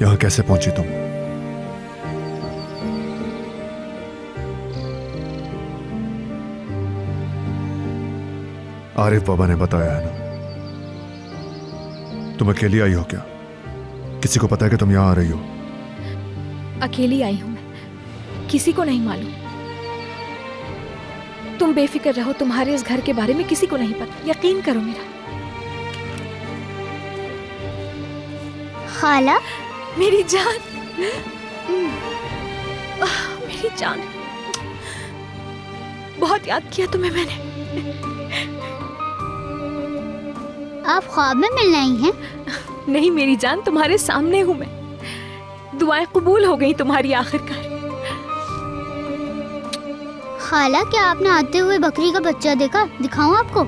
यहां कैसे पहुंची तुम? आरिफ बाबा ने बताया है ना? तुम अकेली आई हो क्या? किसी को पता है कि तुम यहां आ रही हो? अकेली आई हूं मैं, किसी को नहीं मालूम। तुम बेफिक्र रहो, तुम्हारे इस घर के बारे में किसी को नहीं पता, यकीन करो मेरा। खाला, मेरी जान, मेरी जान, बहुत याद किया तुम्हें मैंने। आप ख्वाब में मिलने आई हैं? नहीं मेरी जान, तुम्हारे सामने हूं मैं। दुआएं कबूल हो गई तुम्हारी आखिरकार। खाला, क्या आपने आते हुए बकरी का बच्चा देखा? दिखाऊं आपको?